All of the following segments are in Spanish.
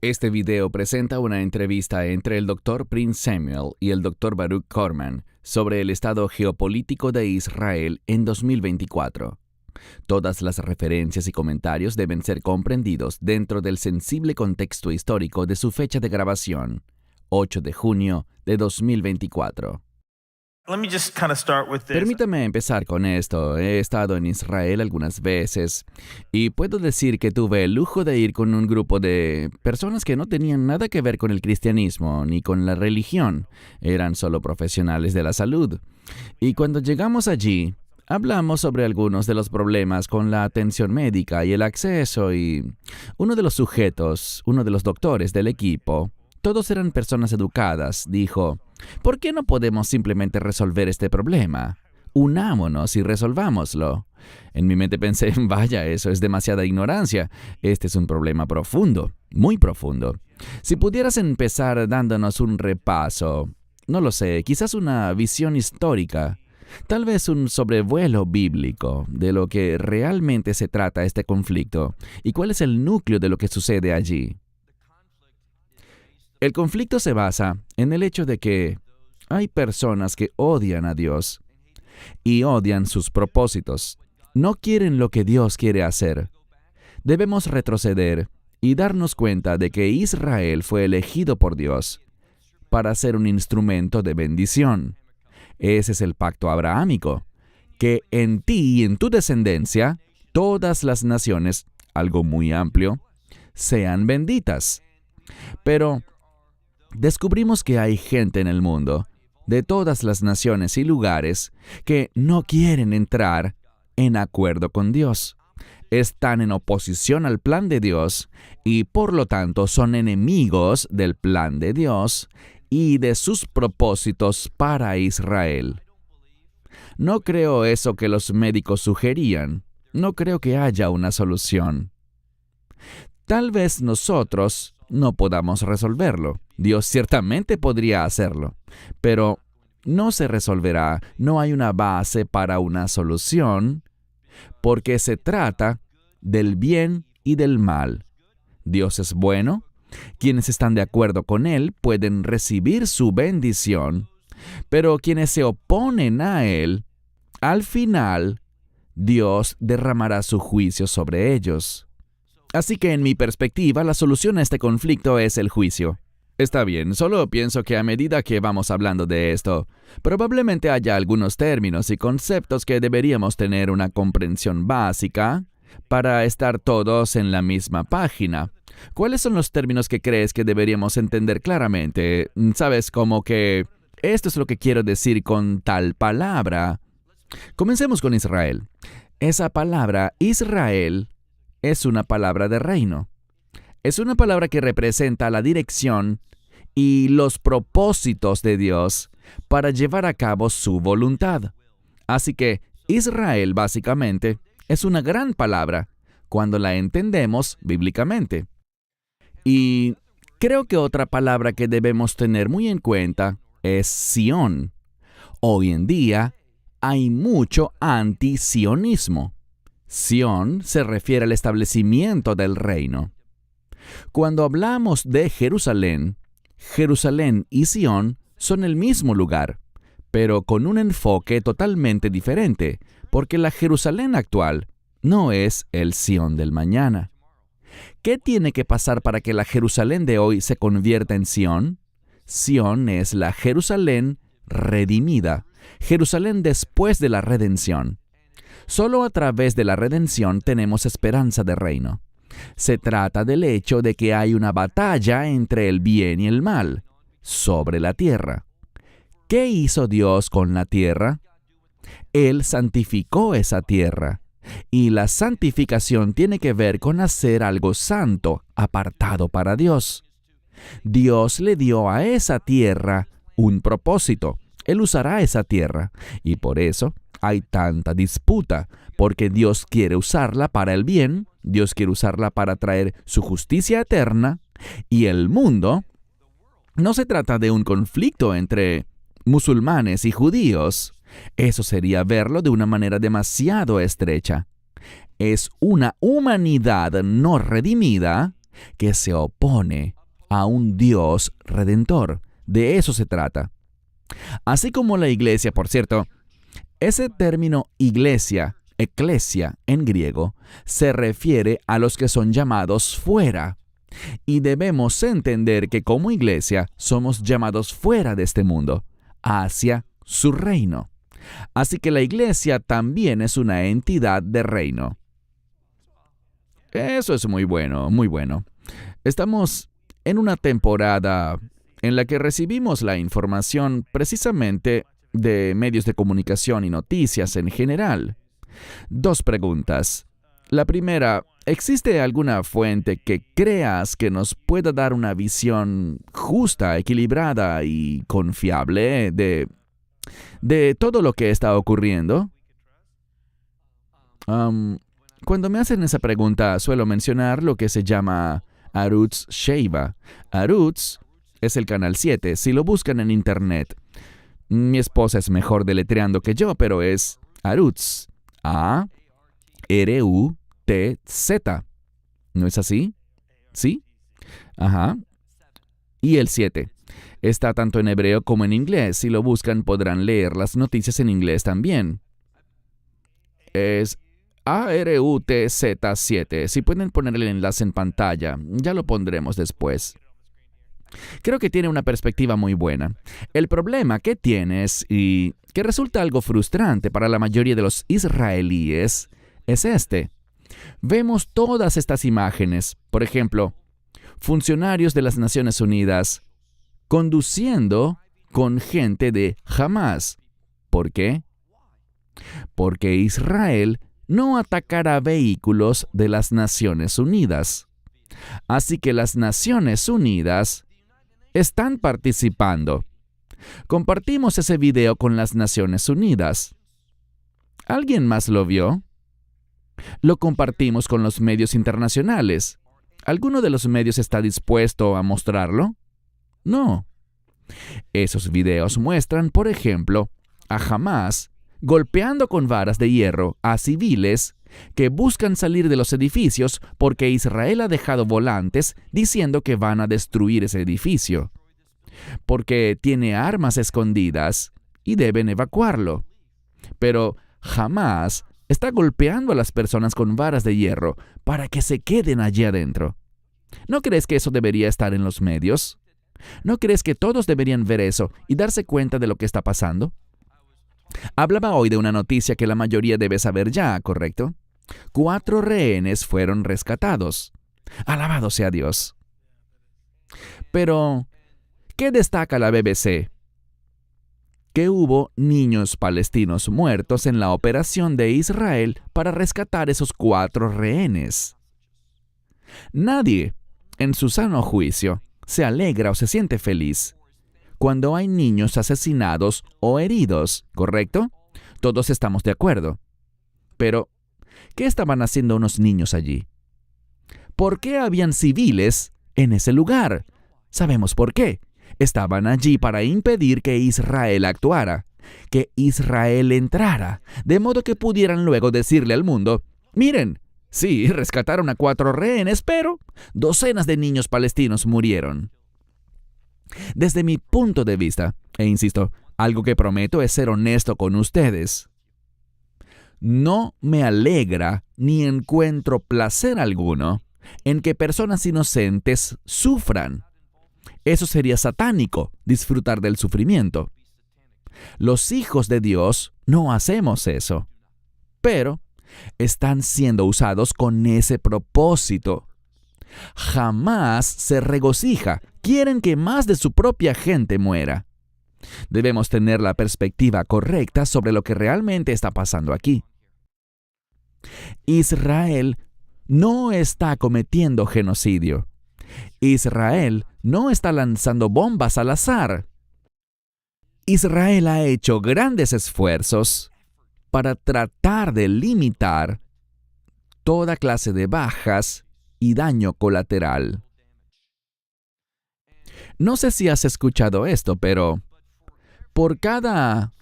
Este video presenta una entrevista entre el Dr. Prince Samuel y el Dr. Baruch Corman sobre el estado geopolítico de Israel en 2024. Todas las referencias y comentarios deben ser comprendidos dentro del sensible contexto histórico de su fecha de grabación, 8 de junio de 2024. Permítame empezar con esto. He estado en Israel algunas veces y puedo decir que tuve el lujo de ir con un grupo de personas que no tenían nada que ver con el cristianismo ni con la religión. Eran solo profesionales de la salud. Y cuando llegamos allí, hablamos sobre algunos de los problemas con la atención médica y el acceso, y uno de los sujetos, uno de los doctores del equipo, todos eran personas educadas, dijo: ¿por qué no podemos simplemente resolver este problema? Unámonos y resolvámoslo. En mi mente pensé, vaya, eso es demasiada ignorancia. Este es un problema profundo, muy profundo. Si pudieras empezar dándonos un repaso, no lo sé, quizás una visión histórica, tal vez un sobrevuelo bíblico de lo que realmente se trata este conflicto y cuál es el núcleo de lo que sucede allí. El conflicto se basa en el hecho de que hay personas que odian a Dios y odian sus propósitos. No quieren lo que Dios quiere hacer. Debemos retroceder y darnos cuenta de que Israel fue elegido por Dios para ser un instrumento de bendición. Ese es el pacto abrahámico, que en ti y en tu descendencia, todas las naciones, algo muy amplio, sean benditas. Pero descubrimos que hay gente en el mundo, de todas las naciones y lugares, que no quieren entrar en acuerdo con Dios. Están en oposición al plan de Dios y por lo tanto son enemigos del plan de Dios y de sus propósitos para Israel. No creo eso que los médicos sugerían. No creo que haya una solución. Tal vez nosotros no podamos resolverlo. Dios ciertamente podría hacerlo, pero no se resolverá. No hay una base para una solución, porque se trata del bien y del mal. Dios es bueno. Quienes están de acuerdo con Él pueden recibir su bendición, pero quienes se oponen a Él, al final, Dios derramará su juicio sobre ellos. Así que en mi perspectiva, la solución a este conflicto es el juicio. Está bien, solo pienso que a medida que vamos hablando de esto, probablemente haya algunos términos y conceptos que deberíamos tener una comprensión básica para estar todos en la misma página. ¿Cuáles son los términos que crees que deberíamos entender claramente? ¿Sabes, como que esto es lo que quiero decir con tal palabra? Comencemos con Israel. Esa palabra, Israel, es una palabra de reino. Es una palabra que representa la dirección y los propósitos de Dios para llevar a cabo su voluntad. Así que Israel, básicamente, es una gran palabra cuando la entendemos bíblicamente. Y creo que otra palabra que debemos tener muy en cuenta es Sión. Hoy en día hay mucho anti-sionismo. Sión se refiere al establecimiento del reino. Cuando hablamos de Jerusalén, Jerusalén y Sión son el mismo lugar, pero con un enfoque totalmente diferente, porque la Jerusalén actual no es el Sión del mañana. ¿Qué tiene que pasar para que la Jerusalén de hoy se convierta en Sión? Sión es la Jerusalén redimida, Jerusalén después de la redención. Solo a través de la redención tenemos esperanza de reino. Se trata del hecho de que hay una batalla entre el bien y el mal sobre la tierra. ¿Qué hizo Dios con la tierra? Él santificó esa tierra. Y la santificación tiene que ver con hacer algo santo, apartado para Dios. Dios le dio a esa tierra un propósito. Él usará esa tierra. Y por eso hay tanta disputa, porque Dios quiere usarla para el bien, Dios quiere usarla para traer su justicia eterna, y el mundo no se trata de un conflicto entre musulmanes y judíos. Eso sería verlo de una manera demasiado estrecha. es una humanidad no redimida que se opone a un Dios redentor. De eso se trata. Así como la iglesia, por cierto, ese término iglesia, eclesia en griego, se refiere a los que son llamados fuera. Y debemos entender que como iglesia somos llamados fuera de este mundo, hacia su reino. Así que la iglesia también es una entidad de reino. Eso es muy bueno, muy bueno. Estamos en una temporada en la que recibimos la información precisamente de medios de comunicación y noticias en general. 2 preguntas. La primera, ¿existe alguna fuente que creas que nos pueda dar una visión justa, equilibrada y confiable de todo lo que está ocurriendo? Cuando me hacen esa pregunta, suelo mencionar lo que se llama Arutz Sheva. Arutz es el canal 7, si lo buscan en internet. Mi esposa es mejor deletreando que yo, pero es Arutz. A-R-U-T-Z. ¿No es así? ¿Sí? Ajá. Y el 7. Está tanto en hebreo como en inglés. Si lo buscan, podrán leer las noticias en inglés también. Es ARUTZ7. Si pueden poner el enlace en pantalla, ya lo pondremos después. Creo que tiene una perspectiva muy buena. El problema que tienes, y que resulta algo frustrante para la mayoría de los israelíes, es este. Vemos todas estas imágenes, por ejemplo, funcionarios de las Naciones Unidas conduciendo con gente de Hamas. ¿Por qué? Porque Israel no atacará vehículos de las Naciones Unidas. Así que las Naciones Unidas están participando. Compartimos ese video con las Naciones Unidas. ¿Alguien más lo vio? Lo compartimos con los medios internacionales. ¿Alguno de los medios está dispuesto a mostrarlo? No. Esos videos muestran, por ejemplo, a Hamas golpeando con varas de hierro a civiles que buscan salir de los edificios porque Israel ha dejado volantes diciendo que van a destruir ese edificio, porque tiene armas escondidas y deben evacuarlo. Pero Hamas está golpeando a las personas con varas de hierro para que se queden allí adentro. ¿No crees que eso debería estar en los medios? ¿No crees que todos deberían ver eso y darse cuenta de lo que está pasando? Hablaba hoy de una noticia que la mayoría debe saber ya, ¿correcto? 4 rehenes fueron rescatados. Alabado sea Dios. Pero, ¿qué destaca la BBC? Que hubo niños palestinos muertos en la operación de Israel para rescatar esos 4 rehenes. Nadie, en su sano juicio, se alegra o se siente feliz cuando hay niños asesinados o heridos, ¿correcto? Todos estamos de acuerdo. Pero, ¿qué estaban haciendo unos niños allí? ¿Por qué habían civiles en ese lugar? Sabemos por qué. Estaban allí para impedir que Israel actuara, que Israel entrara, de modo que pudieran luego decirle al mundo, miren, sí, rescataron a 4 rehenes, pero docenas de niños palestinos murieron. Desde mi punto de vista, e insisto, algo que prometo es ser honesto con ustedes, no me alegra ni encuentro placer alguno en que personas inocentes sufran. Eso sería satánico, disfrutar del sufrimiento. Los hijos de Dios no hacemos eso, pero están siendo usados con ese propósito. Jamás se regocija. Quieren que más de su propia gente muera. Debemos tener la perspectiva correcta sobre lo que realmente está pasando aquí. Israel no está cometiendo genocidio. Israel no está lanzando bombas al azar. Israel ha hecho grandes esfuerzos para tratar de limitar toda clase de bajas y daño colateral. No sé si has escuchado esto, pero por cada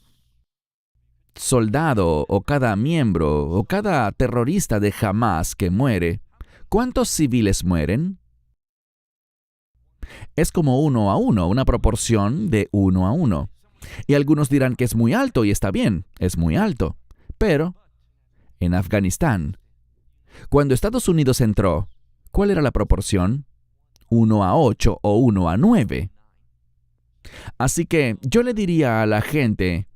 soldado o cada miembro o cada terrorista de Hamás que muere, ¿cuántos civiles mueren? Es como 1 a 1, una proporción de 1 a 1. Y algunos dirán que es muy alto y está bien, es muy alto. Pero, en Afganistán, cuando Estados Unidos entró, ¿cuál era la proporción? 1 a 8 o 1 a 9. Así que yo le diría a la gente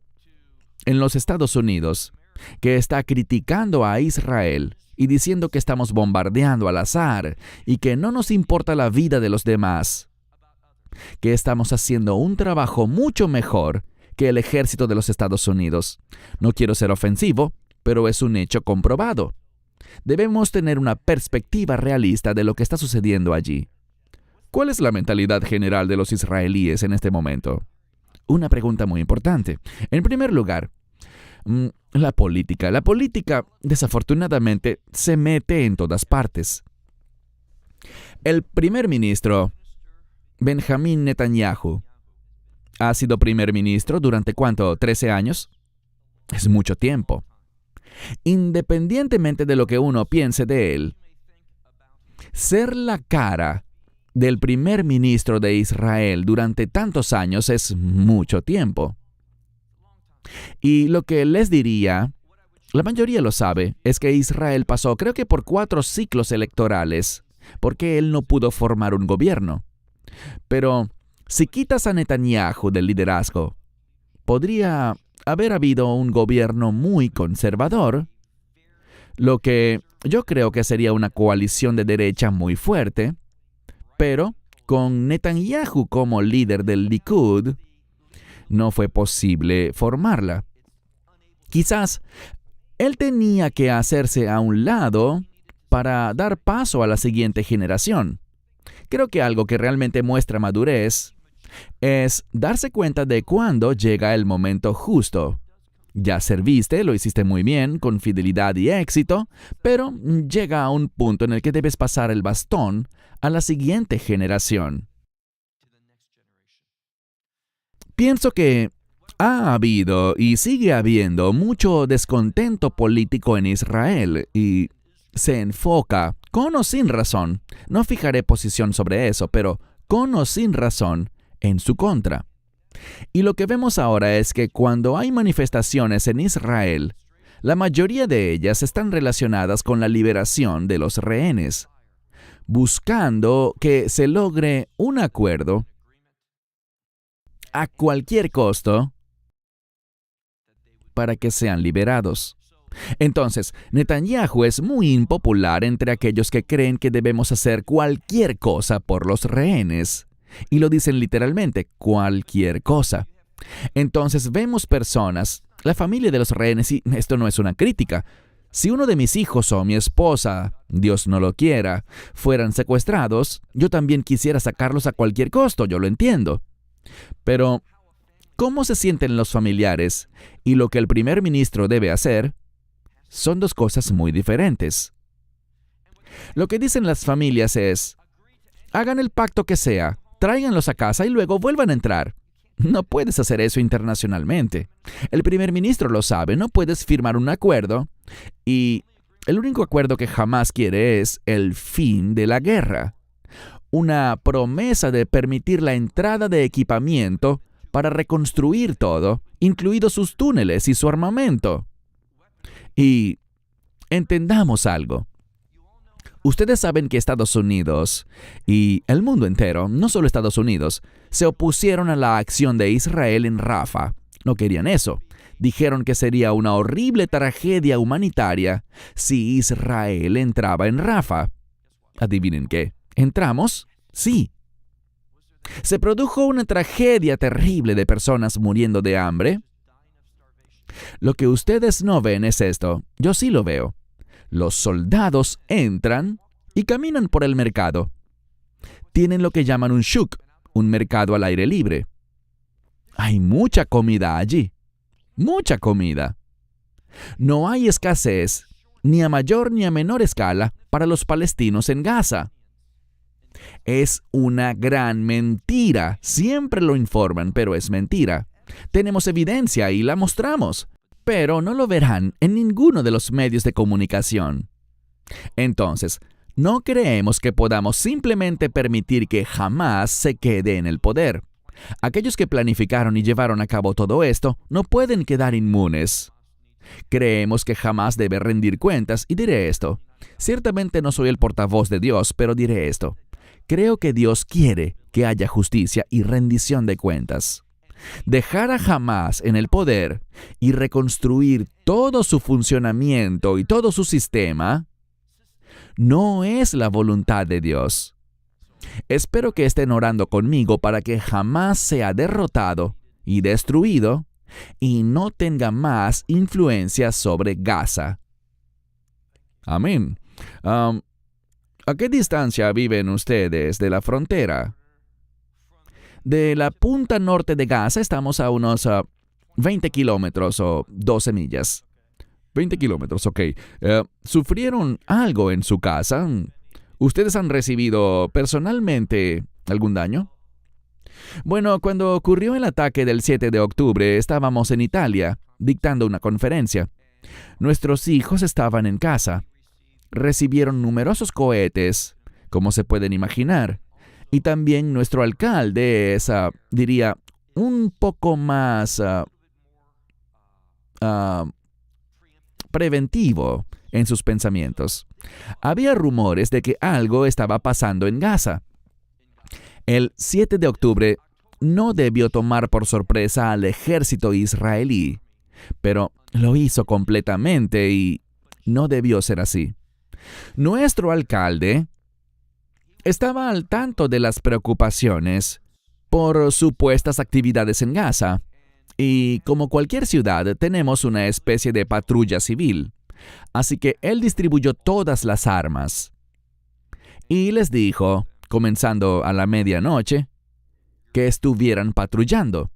en los Estados Unidos que está criticando a Israel y diciendo que estamos bombardeando al azar y que no nos importa la vida de los demás, que estamos haciendo un trabajo mucho mejor que el ejército de los Estados Unidos. No quiero ser ofensivo, pero es un hecho comprobado. Debemos tener una perspectiva realista de lo que está sucediendo allí. ¿Cuál es la mentalidad general de los israelíes en este momento? Una pregunta muy importante. En primer lugar, la política. La política, desafortunadamente, se mete en todas partes. El primer ministro, Benjamín Netanyahu, ha sido primer ministro durante ¿cuánto? ¿13 años? Es mucho tiempo. Independientemente de lo que uno piense de él, ser la cara del primer ministro de Israel durante tantos años es mucho tiempo. Y lo que les diría, la mayoría lo sabe, es que Israel pasó creo que por 4 ciclos electorales, porque él no pudo formar un gobierno. Pero si quitas a Netanyahu del liderazgo, podría haber habido un gobierno muy conservador, lo que yo creo que sería una coalición de derecha muy fuerte, pero con Netanyahu como líder del Likud, no fue posible formarla. Quizás él tenía que hacerse a un lado para dar paso a la siguiente generación. Creo que algo que realmente muestra madurez es darse cuenta de cuándo llega el momento justo. Ya serviste, lo hiciste muy bien, con fidelidad y éxito, pero llega a un punto en el que debes pasar el bastón a la siguiente generación. Pienso que ha habido y sigue habiendo mucho descontento político en Israel y se enfoca, con o sin razón, no fijaré posición sobre eso, pero con o sin razón, en su contra. Y lo que vemos ahora es que cuando hay manifestaciones en Israel, la mayoría de ellas están relacionadas con la liberación de los rehenes, buscando que se logre un acuerdo a cualquier costo para que sean liberados. Entonces, Netanyahu es muy impopular entre aquellos que creen que debemos hacer cualquier cosa por los rehenes. Y lo dicen literalmente, cualquier cosa. Entonces vemos personas, la familia de los rehenes, y esto no es una crítica. Si uno de mis hijos o mi esposa, Dios no lo quiera, fueran secuestrados, yo también quisiera sacarlos a cualquier costo, yo lo entiendo. Pero, ¿cómo se sienten los familiares y lo que el primer ministro debe hacer? Son 2 cosas muy diferentes. Lo que dicen las familias es, hagan el pacto que sea, tráiganlos a casa y luego vuelvan a entrar. No puedes hacer eso internacionalmente. El primer ministro lo sabe, no puedes firmar un acuerdo y el único acuerdo que jamás quiere es el fin de la guerra. Una promesa de permitir la entrada de equipamiento para reconstruir todo, incluidos sus túneles y su armamento. Y entendamos algo. Ustedes saben que Estados Unidos y el mundo entero, no solo Estados Unidos, se opusieron a la acción de Israel en Rafah. No querían eso. Dijeron que sería una horrible tragedia humanitaria si Israel entraba en Rafah. ¿Adivinen qué? ¿Entramos? Sí. ¿Se produjo una tragedia terrible de personas muriendo de hambre? Lo que ustedes no ven es esto. Yo sí lo veo. Los soldados entran y caminan por el mercado. Tienen lo que llaman un shuk, un mercado al aire libre. Hay mucha comida allí. Mucha comida. No hay escasez, ni a mayor ni a menor escala, para los palestinos en Gaza. Es una gran mentira. Siempre lo informan, pero es mentira. Tenemos evidencia y la mostramos. pero no lo verán en ninguno de los medios de comunicación. Entonces, no creemos que podamos simplemente permitir que Hamás se quede en el poder. Aquellos que planificaron y llevaron a cabo todo esto no pueden quedar inmunes. Creemos que Hamás debe rendir cuentas y diré esto. Ciertamente no soy el portavoz de Dios, pero diré esto. Creo que Dios quiere que haya justicia y rendición de cuentas. Dejar a Hamás en el poder y reconstruir todo su funcionamiento y todo su sistema no es la voluntad de Dios. Espero que estén orando conmigo para que Hamás sea derrotado y destruido y no tenga más influencia sobre Gaza. Amén. ¿A qué distancia viven ustedes de la frontera? De la punta norte de Gaza estamos a unos 20 kilómetros o 12 millas. 20 kilómetros, ok. ¿Sufrieron algo en su casa? ¿Ustedes han recibido personalmente algún daño? Bueno, cuando ocurrió el ataque del 7 de octubre, estábamos en Italia, dictando una conferencia. Nuestros hijos estaban en casa. Recibieron numerosos cohetes, como se pueden imaginar. Y también nuestro alcalde es, diría, un poco más preventivo en sus pensamientos. Había rumores de que algo estaba pasando en Gaza. El 7 de octubre no debió tomar por sorpresa al ejército israelí, pero lo hizo completamente y no debió ser así. Nuestro alcalde estaba al tanto de las preocupaciones por supuestas actividades en Gaza, y como cualquier ciudad tenemos una especie de patrulla civil, así que él distribuyó todas las armas. Y les dijo, comenzando a la medianoche, que estuvieran patrullando.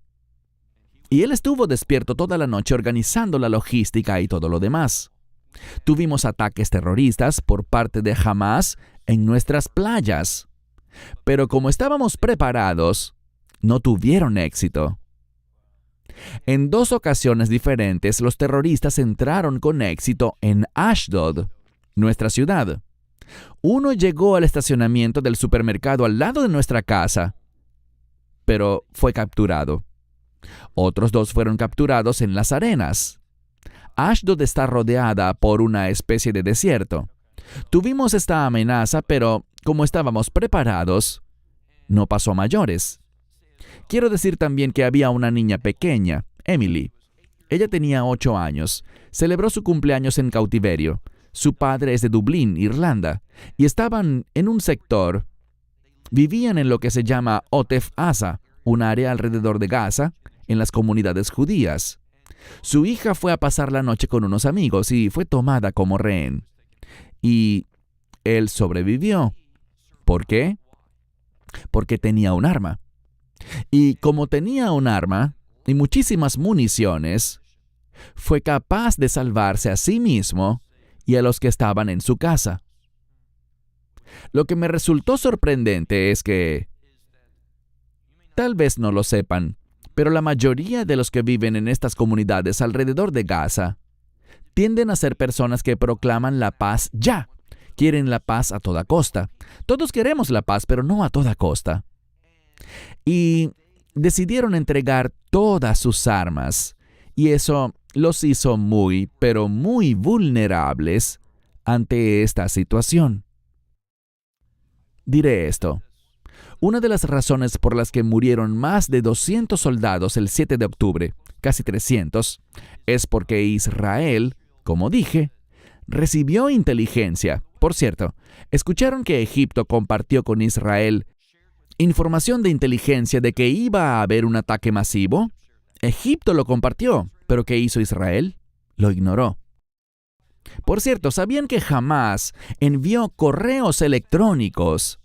Y él estuvo despierto toda la noche organizando la logística y todo lo demás. Tuvimos ataques terroristas por parte de Hamás en nuestras playas. Pero como estábamos preparados, no tuvieron éxito. En 2 ocasiones diferentes, los terroristas entraron con éxito en Ashdod, nuestra ciudad. Uno llegó al estacionamiento del supermercado al lado de nuestra casa, pero fue capturado. Otros 2 fueron capturados en las arenas. Ashdod está rodeada por una especie de desierto. Tuvimos esta amenaza, pero como estábamos preparados, no pasó a mayores. Quiero decir también que había una niña pequeña, Emily. Ella tenía 8 años. Celebró su cumpleaños en cautiverio. Su padre es de Dublín, Irlanda, y estaban en un sector. Vivían en lo que se llama Otef Asa, un área alrededor de Gaza, en las comunidades judías. Su hija fue a pasar la noche con unos amigos y fue tomada como rehén. Y él sobrevivió. ¿Por qué? Porque tenía un arma. Y como tenía un arma y muchísimas municiones, fue capaz de salvarse a sí mismo y a los que estaban en su casa. Lo que me resultó sorprendente es que, tal vez no lo sepan, pero la mayoría de los que viven en estas comunidades alrededor de Gaza tienden a ser personas que proclaman la paz ya. Quieren la paz a toda costa. Todos queremos la paz, pero no a toda costa. Y decidieron entregar todas sus armas, y eso los hizo muy, pero muy vulnerables ante esta situación. Diré esto. Una de las razones por las que murieron más de 200 soldados el 7 de octubre, casi 300, es porque Israel, como dije, recibió inteligencia. Por cierto, ¿escucharon que Egipto compartió con Israel información de inteligencia de que iba a haber un ataque masivo? Egipto lo compartió, pero ¿qué hizo Israel? Lo ignoró. Por cierto, ¿sabían que Hamás envió correos electrónicos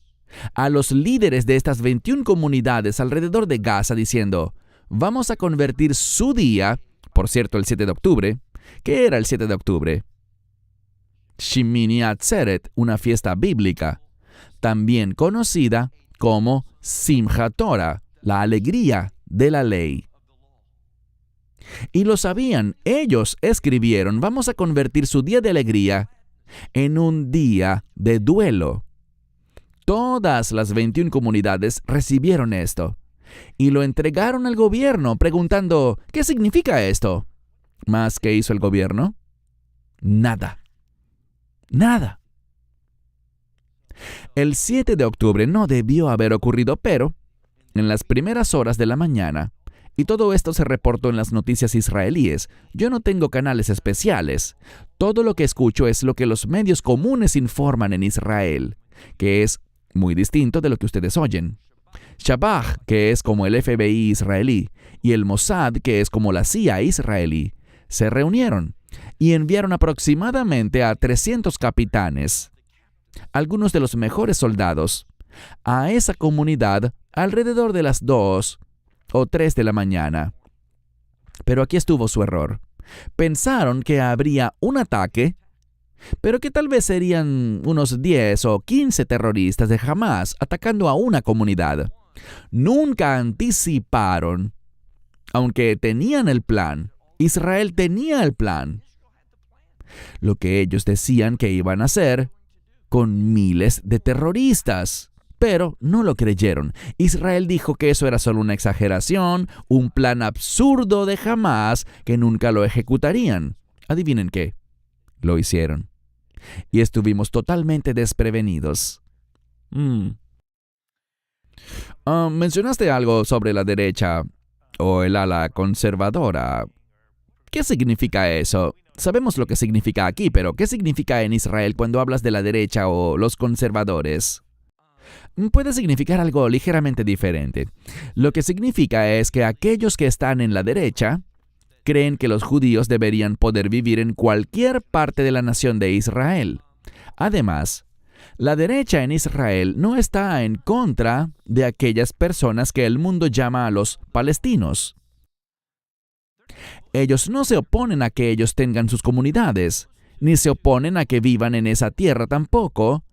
a los líderes de estas 21 comunidades alrededor de Gaza diciendo, vamos a convertir su día, por cierto, el 7 de octubre, ¿qué era el 7 de octubre? Shemini Atzeret, una fiesta bíblica, también conocida como Simchat Torah, la alegría de la ley. Y lo sabían. Ellos escribieron, vamos a convertir su día de alegría en un día de duelo. Todas las 21 comunidades recibieron esto y lo entregaron al gobierno preguntando, ¿qué significa esto? ¿Mas qué hizo el gobierno? Nada. Nada. El 7 de octubre no debió haber ocurrido, pero en las primeras horas de la mañana, y todo esto se reportó en las noticias israelíes. Yo no tengo canales especiales. Todo lo que escucho es lo que los medios comunes informan en Israel, que es muy distinto de lo que ustedes oyen. Shabak, que es como el FBI israelí, y el Mossad, que es como la CIA israelí, se reunieron y enviaron aproximadamente a 300 capitanes, algunos de los mejores soldados, a esa comunidad alrededor de las 2 o 3 de la mañana. Pero aquí estuvo su error. Pensaron que habría un ataque, pero que tal vez serían unos 10 o 15 terroristas de Hamás atacando a una comunidad. Nunca anticiparon, aunque tenían el plan. Israel tenía el plan. Lo que ellos decían que iban a hacer con miles de terroristas. Pero no lo creyeron. Israel dijo que eso era solo una exageración, un plan absurdo de Hamás que nunca lo ejecutarían. Adivinen qué. Lo hicieron. Y estuvimos totalmente desprevenidos. Mencionaste algo sobre la derecha o el ala conservadora. ¿Qué significa eso? Sabemos lo que significa aquí, pero ¿qué significa en Israel cuando hablas de la derecha o los conservadores? Puede significar algo ligeramente diferente. Lo que significa es que aquellos que están en la derecha creen que los judíos deberían poder vivir en cualquier parte de la nación de Israel. Además, la derecha en Israel no está en contra de aquellas personas que el mundo llama a los palestinos. Ellos no se oponen a que ellos tengan sus comunidades, ni se oponen a que vivan en esa tierra tampoco,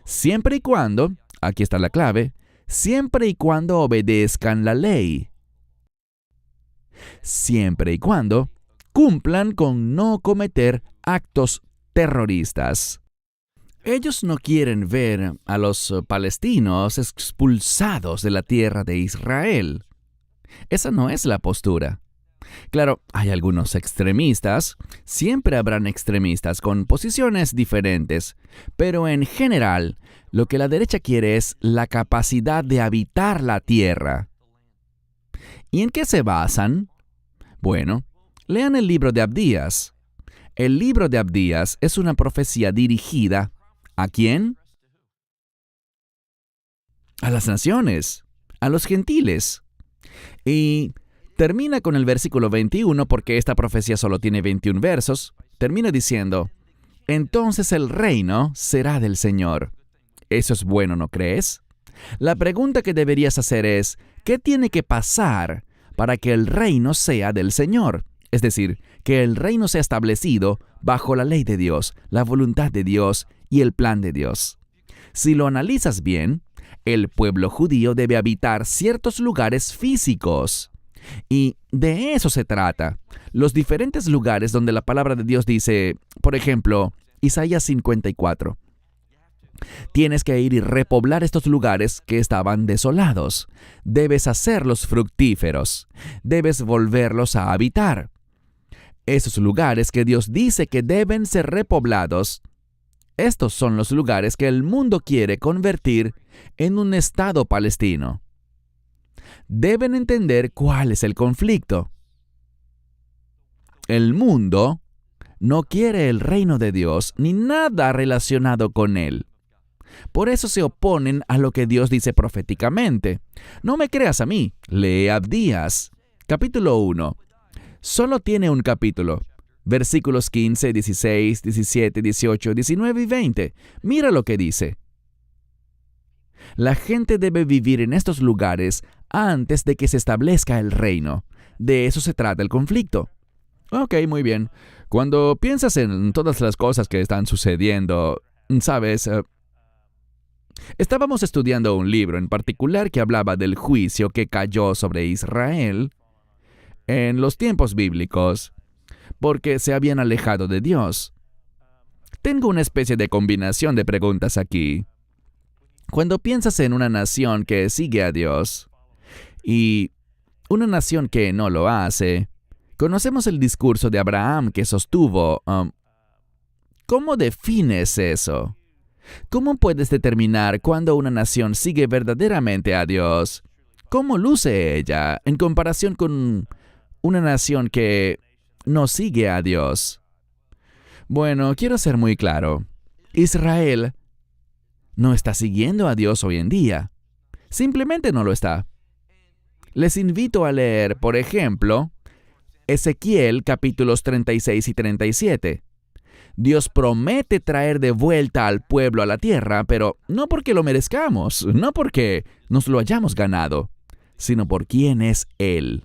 siempre y cuando, aquí está la clave, siempre y cuando obedezcan la ley. Siempre y cuando cumplan con no cometer actos terroristas. Ellos no quieren ver a los palestinos expulsados de la tierra de Israel. Esa no es la postura. Claro, hay algunos extremistas, siempre habrán extremistas con posiciones diferentes, pero en general, lo que la derecha quiere es la capacidad de habitar la tierra. ¿Y en qué se basan? Bueno, lean el libro de Abdías. El libro de Abdías es una profecía dirigida ¿a quién? A las naciones, a los gentiles. Y termina con el versículo 21 porque esta profecía solo tiene 21 versos. Termina diciendo, entonces el reino será del Señor. Eso es bueno, ¿no crees? La pregunta que deberías hacer es, ¿qué tiene que pasar para que el reino sea del Señor? Es decir, que el reino sea establecido bajo la ley de Dios, la voluntad de Dios y el plan de Dios. Si lo analizas bien, el pueblo judío debe habitar ciertos lugares físicos. Y de eso se trata. Los diferentes lugares donde la palabra de Dios dice, por ejemplo, Isaías 54. Tienes que ir y repoblar estos lugares que estaban desolados. Debes hacerlos fructíferos. Debes volverlos a habitar. Esos lugares que Dios dice que deben ser repoblados, estos son los lugares que el mundo quiere convertir en un estado palestino. Deben entender cuál es el conflicto. El mundo no quiere el reino de Dios ni nada relacionado con él. Por eso se oponen a lo que Dios dice proféticamente. No me creas a mí, lee Abdías, capítulo 1. Solo tiene un capítulo. Versículos 15, 16, 17, 18, 19 y 20. Mira lo que dice. La gente debe vivir en estos lugares antes de que se establezca el reino. De eso se trata el conflicto. Ok, muy bien. Cuando piensas en todas las cosas que están sucediendo, ¿sabes? Estábamos estudiando un libro en particular que hablaba del juicio que cayó sobre Israel en los tiempos bíblicos, porque se habían alejado de Dios. Tengo una especie de combinación de preguntas aquí. Cuando piensas en una nación que sigue a Dios y una nación que no lo hace, conocemos el discurso de Abraham que sostuvo. ¿Cómo defines eso? ¿Cómo puedes determinar cuándo una nación sigue verdaderamente a Dios? ¿Cómo luce ella en comparación con una nación que no sigue a Dios? Bueno, quiero ser muy claro. Israel no está siguiendo a Dios hoy en día. Simplemente no lo está. Les invito a leer, por ejemplo, Ezequiel capítulos 36 y 37. Dios promete traer de vuelta al pueblo a la tierra, pero no porque lo merezcamos, no porque nos lo hayamos ganado, sino por quién es Él.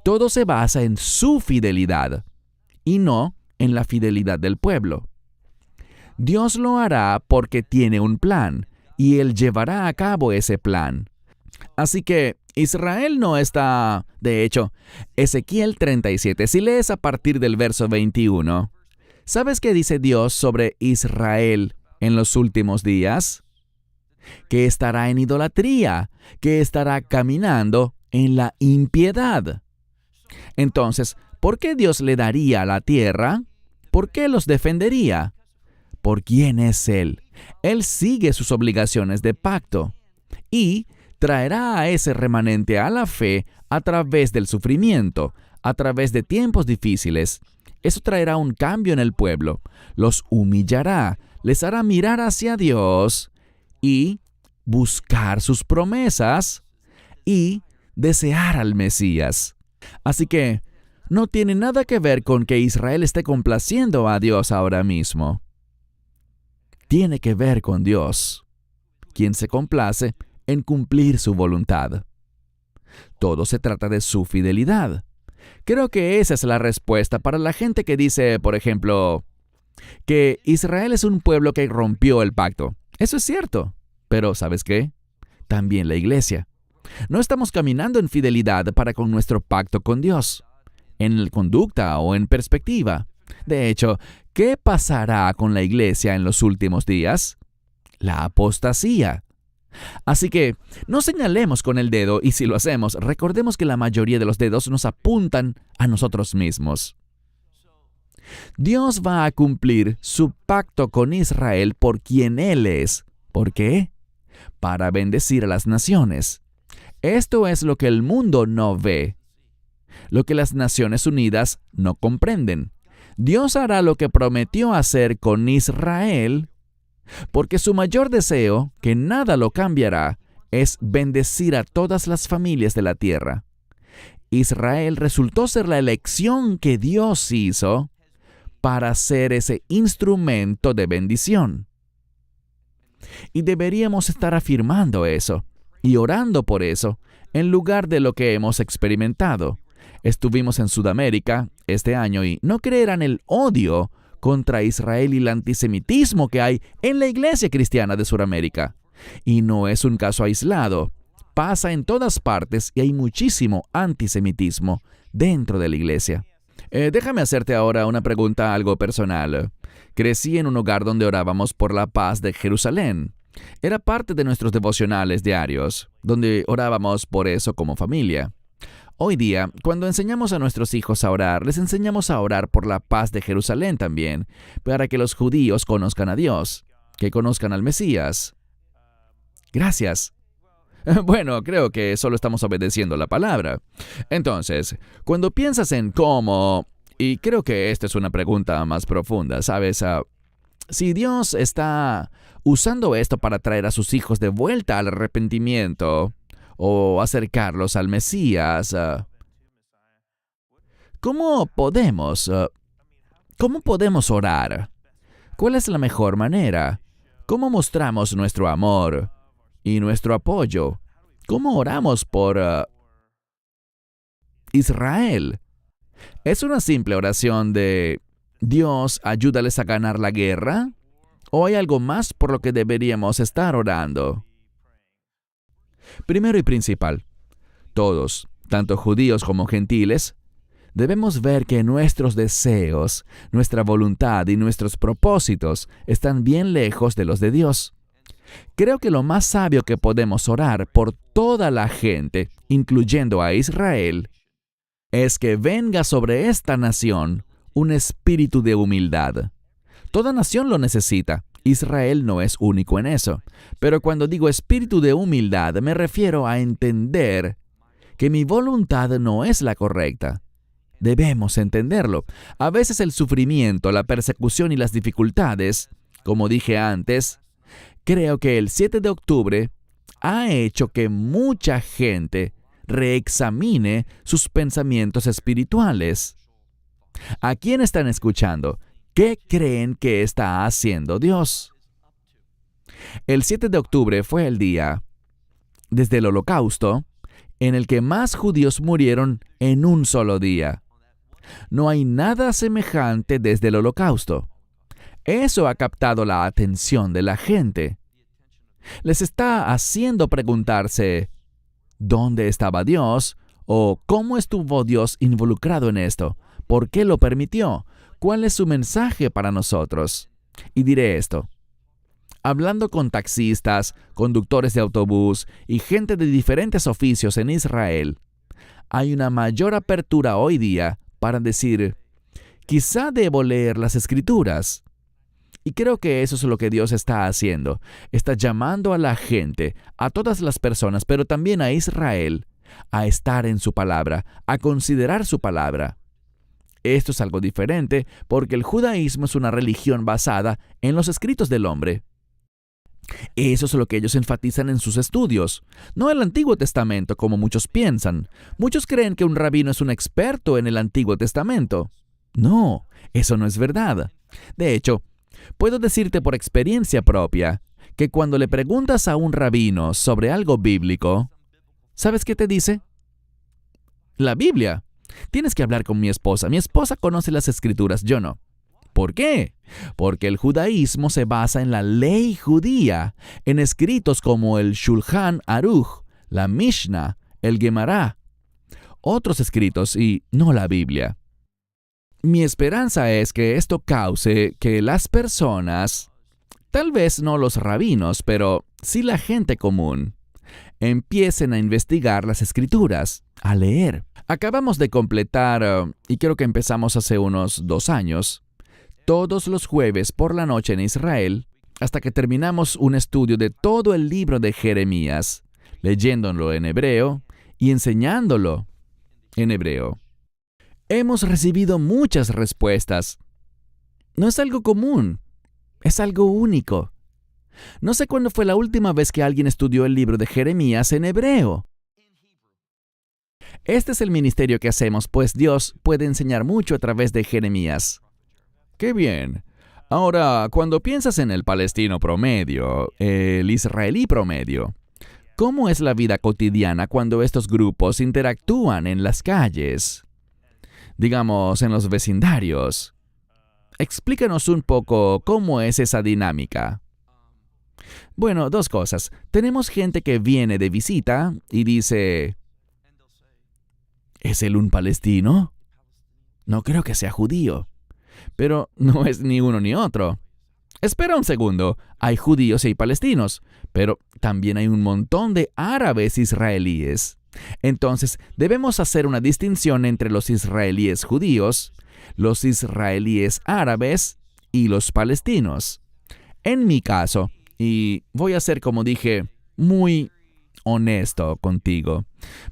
Todo se basa en su fidelidad y no en la fidelidad del pueblo. Dios lo hará porque tiene un plan y Él llevará a cabo ese plan. Así que Israel no está. De hecho, Ezequiel 37, si lees a partir del verso 21, ¿sabes qué dice Dios sobre Israel en los últimos días? Que estará en idolatría, que estará caminando en la impiedad. Entonces, ¿por qué Dios le daría la tierra? ¿Por qué los defendería? ¿Por quién es Él? Él sigue sus obligaciones de pacto y traerá a ese remanente a la fe a través del sufrimiento, a través de tiempos difíciles. Eso traerá un cambio en el pueblo, los humillará, les hará mirar hacia Dios y buscar sus promesas y desear al Mesías. Así que no tiene nada que ver con que Israel esté complaciendo a Dios ahora mismo. Tiene que ver con Dios, quien se complace en cumplir su voluntad. Todo se trata de su fidelidad. Creo que esa es la respuesta para la gente que dice, por ejemplo, que Israel es un pueblo que rompió el pacto. Eso es cierto, pero ¿sabes qué? También la iglesia. No estamos caminando en fidelidad para con nuestro pacto con Dios, en conducta o en perspectiva. De hecho, ¿qué pasará con la iglesia en los últimos días? La apostasía. Así que no señalemos con el dedo y si lo hacemos, recordemos que la mayoría de los dedos nos apuntan a nosotros mismos. Dios va a cumplir su pacto con Israel por quien Él es. ¿Por qué? Para bendecir a las naciones. Esto es lo que el mundo no ve, lo que las Naciones Unidas no comprenden. Dios hará lo que prometió hacer con Israel, porque su mayor deseo, que nada lo cambiará, es bendecir a todas las familias de la tierra. Israel resultó ser la elección que Dios hizo para ser ese instrumento de bendición. Y deberíamos estar afirmando eso y orando por eso, en lugar de lo que hemos experimentado. Estuvimos en Sudamérica este año y no creerán el odio contra Israel y el antisemitismo que hay en la iglesia cristiana de Sudamérica. Y no es un caso aislado. Pasa en todas partes y hay muchísimo antisemitismo dentro de la iglesia. Déjame hacerte ahora una pregunta algo personal. Crecí en un hogar donde orábamos por la paz de Jerusalén. Era parte de nuestros devocionales diarios, donde orábamos por eso como familia. Hoy día, cuando enseñamos a nuestros hijos a orar, les enseñamos a orar por la paz de Jerusalén también, para que los judíos conozcan a Dios, que conozcan al Mesías. Gracias. Bueno, creo que solo estamos obedeciendo la palabra. Entonces, cuando piensas en cómo, y creo que esta es una pregunta más profunda, ¿sabes? Si Dios está usando esto para traer a sus hijos de vuelta al arrepentimiento o acercarlos al Mesías, ¿cómo podemos orar? ¿Cuál es la mejor manera? ¿Cómo mostramos nuestro amor y nuestro apoyo? ¿Cómo oramos por Israel? ¿Es una simple oración de Dios, ayúdales a ganar la guerra? ¿O hay algo más por lo que deberíamos estar orando? Primero y principal, todos, tanto judíos como gentiles, debemos ver que nuestros deseos, nuestra voluntad y nuestros propósitos están bien lejos de los de Dios. Creo que lo más sabio que podemos orar por toda la gente, incluyendo a Israel, es que venga sobre esta nación un espíritu de humildad. Toda nación lo necesita. Israel no es único en eso. Pero cuando digo espíritu de humildad, me refiero a entender que mi voluntad no es la correcta. Debemos entenderlo. A veces el sufrimiento, la persecución y las dificultades, como dije antes, creo que el 7 de octubre ha hecho que mucha gente reexamine sus pensamientos espirituales. ¿A quién están escuchando? ¿Qué creen que está haciendo Dios? El 7 de octubre fue el día, desde el Holocausto, en el que más judíos murieron en un solo día. No hay nada semejante desde el Holocausto. Eso ha captado la atención de la gente. Les está haciendo preguntarse, ¿dónde estaba Dios? ¿O cómo estuvo Dios involucrado en esto? ¿Por qué lo permitió? ¿Cuál es su mensaje para nosotros? Y diré esto. Hablando con taxistas, conductores de autobús y gente de diferentes oficios en Israel, hay una mayor apertura hoy día para decir, quizá debo leer las Escrituras. Y creo que eso es lo que Dios está haciendo. Está llamando a la gente, a todas las personas, pero también a Israel, a estar en su palabra, a considerar su palabra. Esto es algo diferente porque el judaísmo es una religión basada en los escritos del hombre. Eso es lo que ellos enfatizan en sus estudios, no el Antiguo Testamento como muchos piensan. Muchos creen que un rabino es un experto en el Antiguo Testamento. No, eso no es verdad. De hecho, puedo decirte por experiencia propia que cuando le preguntas a un rabino sobre algo bíblico, ¿sabes qué te dice? La Biblia. Tienes que hablar con mi esposa. Mi esposa conoce las Escrituras, yo no. ¿Por qué? Porque el judaísmo se basa en la ley judía, en escritos como el Shulchan Aruch, la Mishnah, el Gemara, otros escritos y no la Biblia. Mi esperanza es que esto cause que las personas, tal vez no los rabinos, pero sí la gente común, empiecen a investigar las Escrituras, a leer. Acabamos de completar, y creo que empezamos hace unos 2 años, todos los jueves por la noche en Israel, hasta que terminamos un estudio de todo el libro de Jeremías, leyéndolo en hebreo y enseñándolo en hebreo. Hemos recibido muchas respuestas. No es algo común, es algo único. No sé cuándo fue la última vez que alguien estudió el libro de Jeremías en hebreo. Este es el ministerio que hacemos, pues Dios puede enseñar mucho a través de Jeremías. ¡Qué bien! Ahora, cuando piensas en el palestino promedio, el israelí promedio, ¿cómo es la vida cotidiana cuando estos grupos interactúan en las calles? Digamos, en los vecindarios. Explícanos un poco cómo es esa dinámica. Bueno, 2 cosas. Tenemos gente que viene de visita y dice, ¿es él un palestino? No creo que sea judío. Pero no es ni uno ni otro. Espera un segundo, hay judíos y hay palestinos, pero también hay un montón de árabes israelíes. Entonces, debemos hacer una distinción entre los israelíes judíos, los israelíes árabes y los palestinos. En mi caso, y voy a ser, como dije, muy honesto contigo,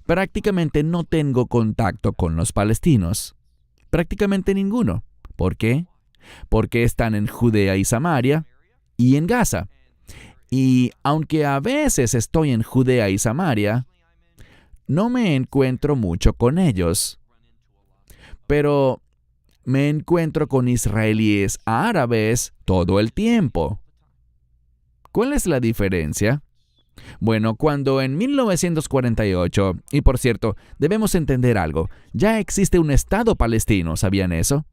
prácticamente no tengo contacto con los palestinos. Prácticamente ninguno. ¿Por qué? Porque están en Judea y Samaria y en Gaza. Y aunque a veces estoy en Judea y Samaria, no me encuentro mucho con ellos. Pero me encuentro con israelíes árabes todo el tiempo. ¿Cuál es la diferencia? Bueno, cuando en 1948, y por cierto, debemos entender algo, ya existe un Estado palestino, ¿sabían eso?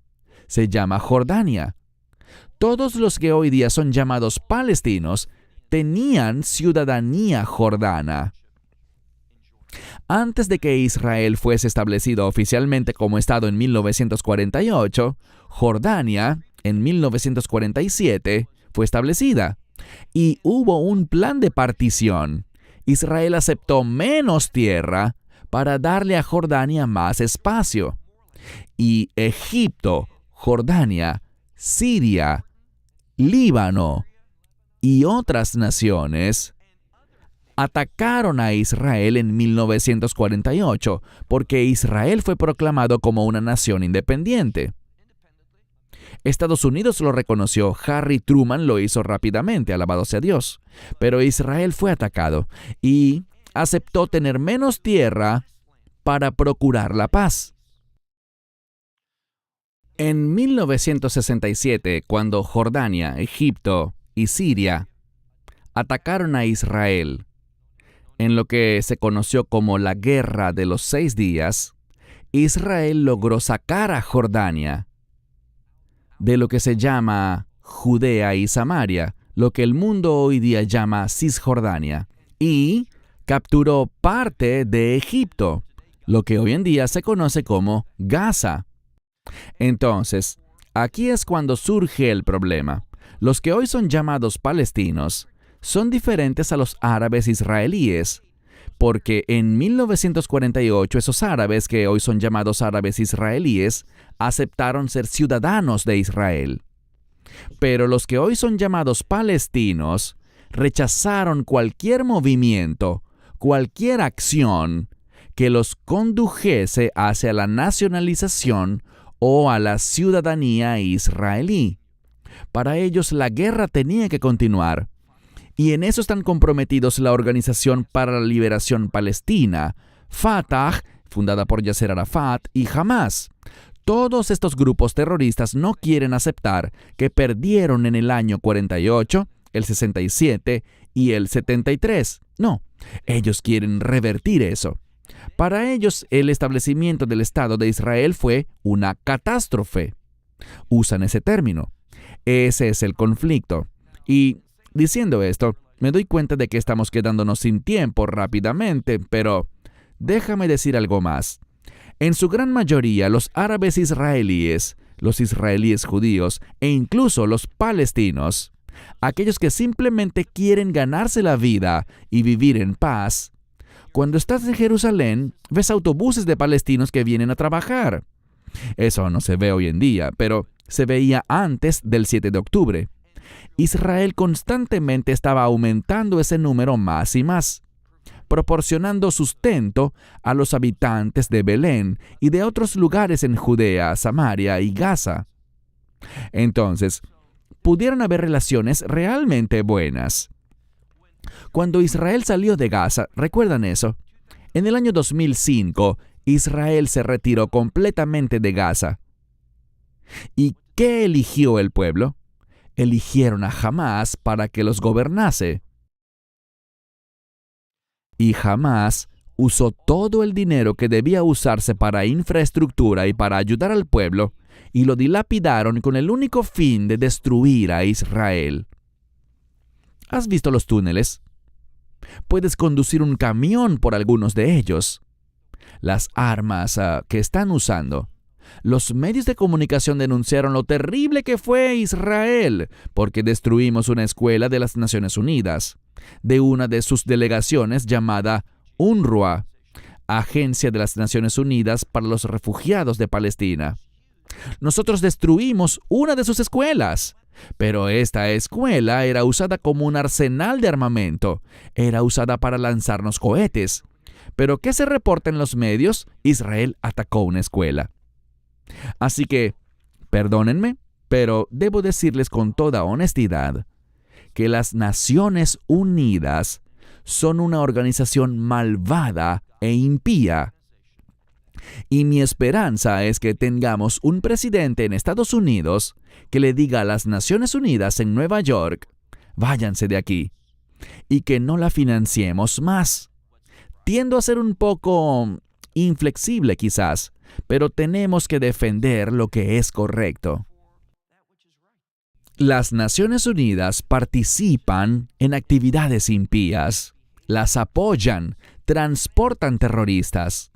Se llama Jordania. Todos los que hoy día son llamados palestinos tenían ciudadanía jordana. Antes de que Israel fuese establecido oficialmente como Estado en 1948, Jordania, en 1947, fue establecida. Y hubo un plan de partición. Israel aceptó menos tierra para darle a Jordania más espacio. Y Egipto, Jordania, Siria, Líbano y otras naciones atacaron a Israel en 1948 porque Israel fue proclamado como una nación independiente. Estados Unidos lo reconoció, Harry Truman lo hizo rápidamente, alabado sea Dios. Pero Israel fue atacado y aceptó tener menos tierra para procurar la paz. En 1967, cuando Jordania, Egipto y Siria atacaron a Israel, en lo que se conoció como la Guerra de los 6 días, Israel logró sacar a Jordania de lo que se llama Judea y Samaria, lo que el mundo hoy día llama Cisjordania, y capturó parte de Egipto, lo que hoy en día se conoce como Gaza. Entonces, aquí es cuando surge el problema. Los que hoy son llamados palestinos son diferentes a los árabes israelíes, porque en 1948 esos árabes que hoy son llamados árabes israelíes aceptaron ser ciudadanos de Israel. Pero los que hoy son llamados palestinos rechazaron cualquier movimiento, cualquier acción que los condujese hacia la nacionalización o a la ciudadanía israelí. Para ellos la guerra tenía que continuar. Y en eso están comprometidos la Organización para la Liberación Palestina, Fatah, fundada por Yasser Arafat, y Hamas. Todos estos grupos terroristas no quieren aceptar que perdieron en el año 48, el 67 y el 73. No, ellos quieren revertir eso. Para ellos, el establecimiento del Estado de Israel fue una catástrofe. Usan ese término. Ese es el conflicto. Y diciendo esto, me doy cuenta de que estamos quedándonos sin tiempo rápidamente, pero déjame decir algo más. En su gran mayoría, los árabes israelíes, los israelíes judíos e incluso los palestinos, aquellos que simplemente quieren ganarse la vida y vivir en paz, cuando estás en Jerusalén, ves autobuses de palestinos que vienen a trabajar. Eso no se ve hoy en día, pero se veía antes del 7 de octubre. Israel constantemente estaba aumentando ese número más y más, proporcionando sustento a los habitantes de Belén y de otros lugares en Judea, Samaria y Gaza. Entonces, pudieron haber relaciones realmente buenas. Cuando Israel salió de Gaza, ¿recuerdan eso? En el año 2005, Israel se retiró completamente de Gaza. ¿Y qué eligió el pueblo? Eligieron a Hamás para que los gobernase. Y Hamás usó todo el dinero que debía usarse para infraestructura y para ayudar al pueblo, y lo dilapidaron con el único fin de destruir a Israel. ¿Has visto los túneles? Puedes conducir un camión por algunos de ellos. Las armas que están usando. Los medios de comunicación denunciaron lo terrible que fue Israel porque destruimos una escuela de las Naciones Unidas, de una de sus delegaciones llamada UNRWA, Agencia de las Naciones Unidas para los Refugiados de Palestina. Nosotros destruimos una de sus escuelas, pero esta escuela era usada como un arsenal de armamento, era usada para lanzarnos cohetes. ¿Pero qué se reporta en los medios? Israel atacó una escuela. Así que, perdónenme, pero debo decirles con toda honestidad que las Naciones Unidas son una organización malvada e impía. Y mi esperanza es que tengamos un presidente en Estados Unidos que le diga a las Naciones Unidas en Nueva York, váyanse de aquí, y que no la financiemos más. Tiendo a ser un poco inflexible quizás, pero tenemos que defender lo que es correcto. Las Naciones Unidas participan en actividades impías, las apoyan, transportan terroristas.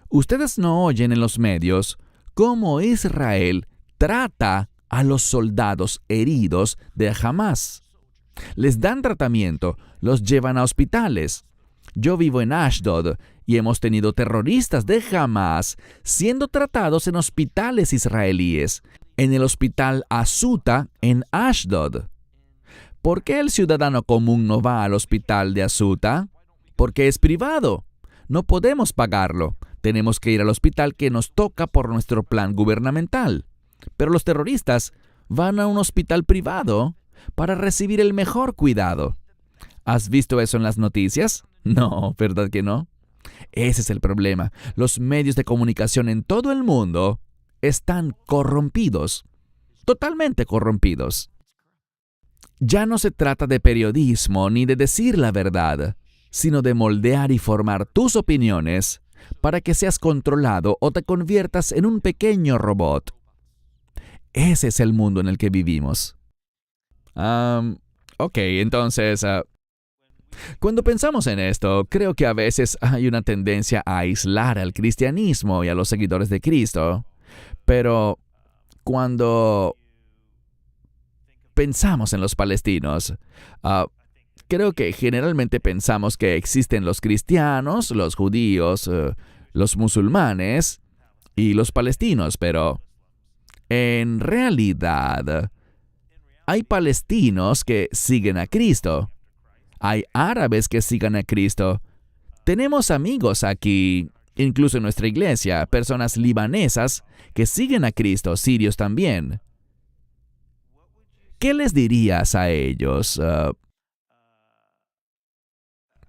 Ustedes no oyen en los medios cómo Israel trata a los soldados heridos de Hamás. Les dan tratamiento, los llevan a hospitales. Yo vivo en Ashdod y hemos tenido terroristas de Hamás siendo tratados en hospitales israelíes, en el hospital Asuta en Ashdod. ¿Por qué el ciudadano común no va al hospital de Asuta? Porque es privado. No podemos pagarlo. Tenemos que ir al hospital que nos toca por nuestro plan gubernamental. Pero los terroristas van a un hospital privado para recibir el mejor cuidado. ¿Has visto eso en las noticias? No, ¿verdad que no? Ese es el problema. Los medios de comunicación en todo el mundo están corrompidos, totalmente corrompidos. Ya no se trata de periodismo ni de decir la verdad, sino de moldear y formar tus opiniones para que seas controlado o te conviertas en un pequeño robot. Ese es el mundo en el que vivimos. Entonces, cuando pensamos en esto, creo que a veces hay una tendencia a aislar al cristianismo y a los seguidores de Cristo. Pero cuando pensamos en los palestinos, creo que generalmente pensamos que existen los cristianos, los judíos, los musulmanes y los palestinos, pero en realidad hay palestinos que siguen a Cristo. Hay árabes que sigan a Cristo. Tenemos amigos aquí, incluso en nuestra iglesia, personas libanesas que siguen a Cristo, sirios también. ¿Qué les dirías a ellos?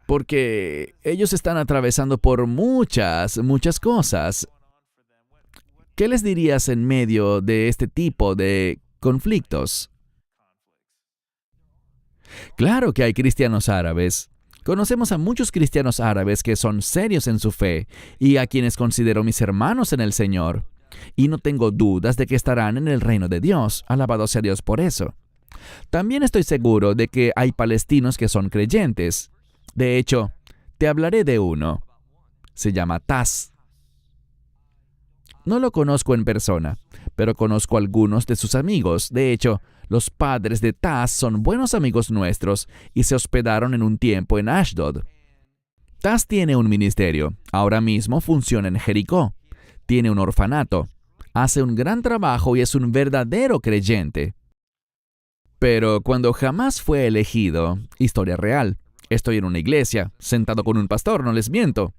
Porque ellos están atravesando por muchas cosas. ¿Qué les dirías en medio de este tipo de conflictos? Claro que hay cristianos árabes. Conocemos a muchos cristianos árabes que son serios en su fe y a quienes considero mis hermanos en el Señor. Y no tengo dudas de que estarán en el reino de Dios. Alabado sea Dios por eso. También estoy seguro de que hay palestinos que son creyentes. De hecho, te hablaré de uno. Se llama Taz. No lo conozco en persona, pero conozco a algunos de sus amigos. De hecho, los padres de Taz son buenos amigos nuestros y se hospedaron en un tiempo en Ashdod. Taz tiene un ministerio. Ahora mismo funciona en Jericó. Tiene un orfanato. Hace un gran trabajo y es un verdadero creyente. Pero cuando Hamás fue elegido, historia real, estoy en una iglesia, sentado con un pastor, no les miento.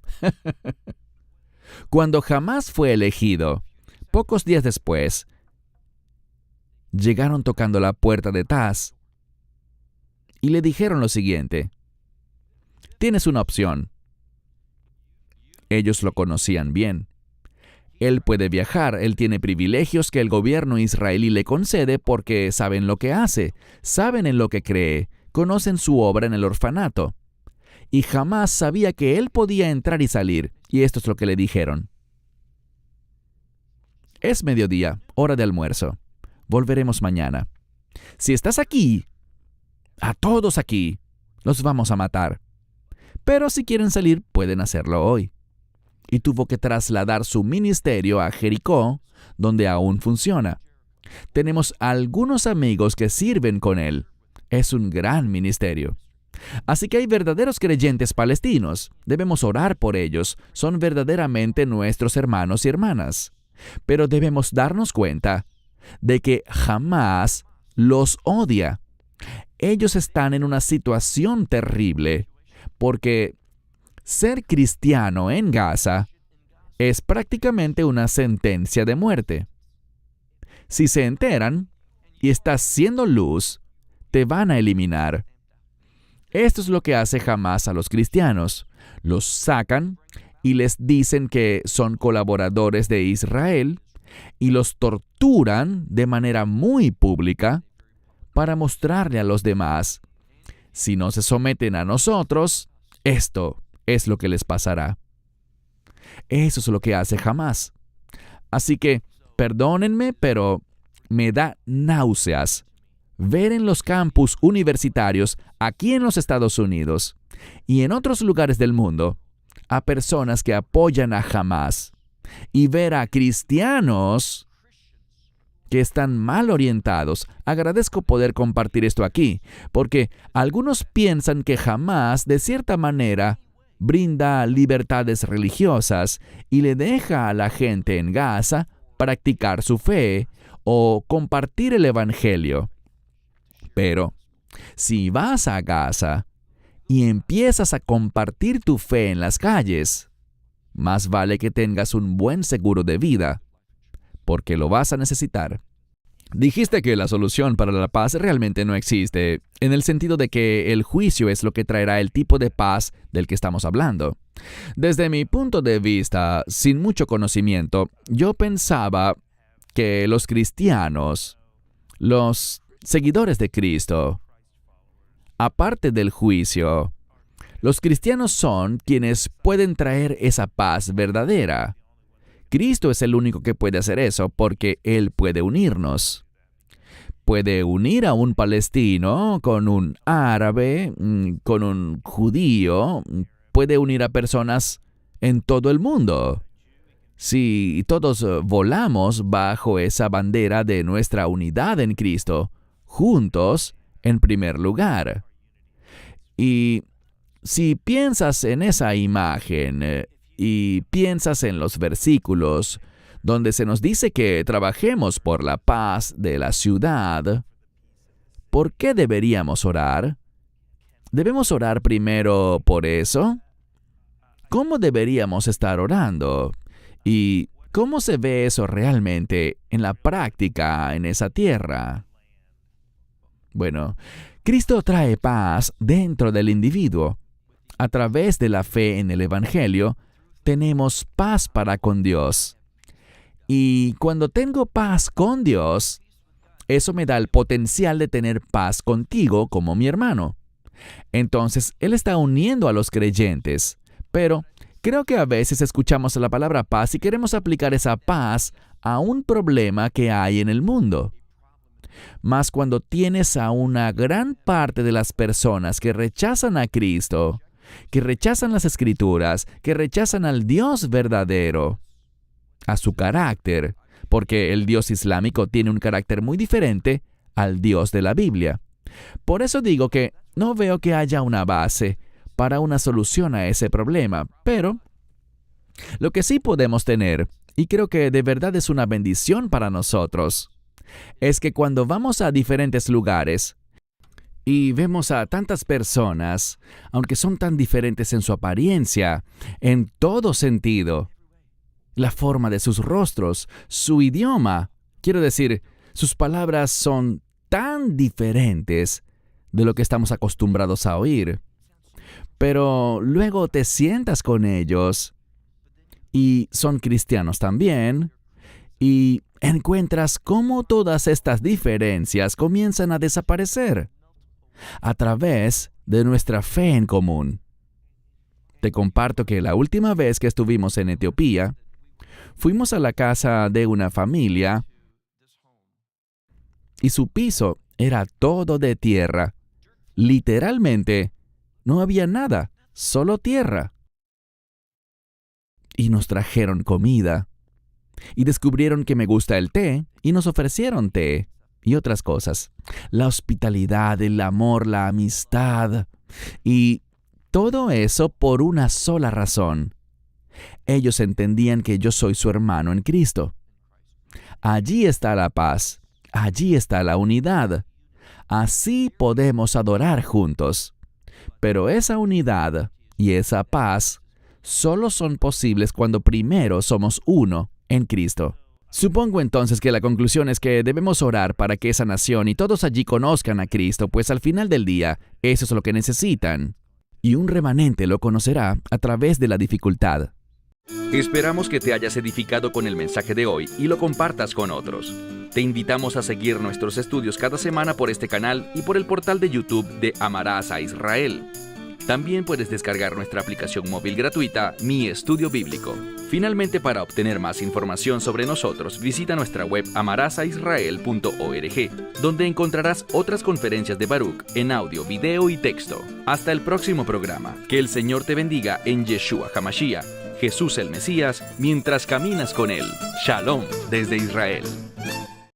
Cuando Hamás fue elegido, pocos días después, llegaron tocando la puerta de Taz y le dijeron lo siguiente: tienes una opción. Ellos lo conocían bien. Él puede viajar, él tiene privilegios que el gobierno israelí le concede porque saben lo que hace, saben en lo que cree, conocen su obra en el orfanato. Y Hamás sabía que él podía entrar y salir, y esto es lo que le dijeron. Es mediodía, hora de almuerzo. Volveremos mañana. Si estás aquí, a todos aquí, los vamos a matar. Pero si quieren salir, pueden hacerlo hoy. Y tuvo que trasladar su ministerio a Jericó, donde aún funciona. Tenemos algunos amigos que sirven con él. Es un gran ministerio. Así que hay verdaderos creyentes palestinos. Debemos orar por ellos. Son verdaderamente nuestros hermanos y hermanas. Pero debemos darnos cuenta de que Hamás los odia. Ellos están en una situación terrible, porque ser cristiano en Gaza es prácticamente una sentencia de muerte. Si se enteran y estás siendo luz, te van a eliminar. Esto es lo que hace Hamás a los cristianos. Los sacan y les dicen que son colaboradores de Israel y los torturan de manera muy pública para mostrarle a los demás: si no se someten a nosotros, esto es lo que les pasará. Eso es lo que hace Hamás. Así que, perdónenme, pero me da náuseas ver en los campus universitarios aquí en los Estados Unidos y en otros lugares del mundo a personas que apoyan a Hamás y ver a cristianos que están mal orientados. Agradezco poder compartir esto aquí, porque algunos piensan que Hamás, de cierta manera, brinda libertades religiosas y le deja a la gente en Gaza practicar su fe o compartir el Evangelio. Pero, si vas a Gaza y empiezas a compartir tu fe en las calles, más vale que tengas un buen seguro de vida, porque lo vas a necesitar. Dijiste que la solución para la paz realmente no existe, en el sentido de que el juicio es lo que traerá el tipo de paz del que estamos hablando. Desde mi punto de vista, sin mucho conocimiento, yo pensaba que los cristianos, los seguidores de Cristo, aparte del juicio, los cristianos son quienes pueden traer esa paz verdadera. Cristo es el único que puede hacer eso porque Él puede unirnos. Puede unir a un palestino con un árabe, con un judío, puede unir a personas en todo el mundo. Si todos volamos bajo esa bandera de nuestra unidad en Cristo, juntos, en primer lugar. Y si piensas en esa imagen y piensas en los versículos donde se nos dice que trabajemos por la paz de la ciudad, ¿por qué deberíamos orar? ¿Debemos orar primero por eso? ¿Cómo deberíamos estar orando? ¿Y cómo se ve eso realmente en la práctica en esa tierra? Bueno, Cristo trae paz dentro del individuo. A través de la fe en el Evangelio, tenemos paz para con Dios. Y cuando tengo paz con Dios, eso me da el potencial de tener paz contigo como mi hermano. Entonces, Él está uniendo a los creyentes. Pero creo que a veces escuchamos la palabra paz y queremos aplicar esa paz a un problema que hay en el mundo. Mas cuando tienes a una gran parte de las personas que rechazan a Cristo, que rechazan las Escrituras, que rechazan al Dios verdadero, a su carácter, porque el Dios islámico tiene un carácter muy diferente al Dios de la Biblia. Por eso digo que no veo que haya una base para una solución a ese problema, pero lo que sí podemos tener, y creo que de verdad es una bendición para nosotros, es que cuando vamos a diferentes lugares y vemos a tantas personas, aunque son tan diferentes en su apariencia, en todo sentido, la forma de sus rostros, su idioma, quiero decir, sus palabras son tan diferentes de lo que estamos acostumbrados a oír. Pero luego te sientas con ellos y son cristianos también, y encuentras cómo todas estas diferencias comienzan a desaparecer a través de nuestra fe en común. Te comparto que la última vez que estuvimos en Etiopía, fuimos a la casa de una familia y su piso era todo de tierra. Literalmente, no había nada, solo tierra. Y nos trajeron comida. Y descubrieron que me gusta el té y nos ofrecieron té y otras cosas. La hospitalidad, el amor, la amistad. Y todo eso por una sola razón. Ellos entendían que yo soy su hermano en Cristo. Allí está la paz, allí está la unidad. Así podemos adorar juntos. Pero esa unidad y esa paz solo son posibles cuando primero somos uno en Cristo. Supongo entonces que la conclusión es que debemos orar para que esa nación y todos allí conozcan a Cristo, pues al final del día, eso es lo que necesitan. Y un remanente lo conocerá a través de la dificultad. Esperamos que te hayas edificado con el mensaje de hoy y lo compartas con otros. Te invitamos a seguir nuestros estudios cada semana por este canal y por el portal de YouTube de Amarás a Israel. También puedes descargar nuestra aplicación móvil gratuita, Mi Estudio Bíblico. Finalmente, para obtener más información sobre nosotros, visita nuestra web amarasaisrael.org, donde encontrarás otras conferencias de Baruch en audio, video y texto. Hasta el próximo programa. Que el Señor te bendiga en Yeshua HaMashiach, Jesús el Mesías, mientras caminas con Él. Shalom desde Israel.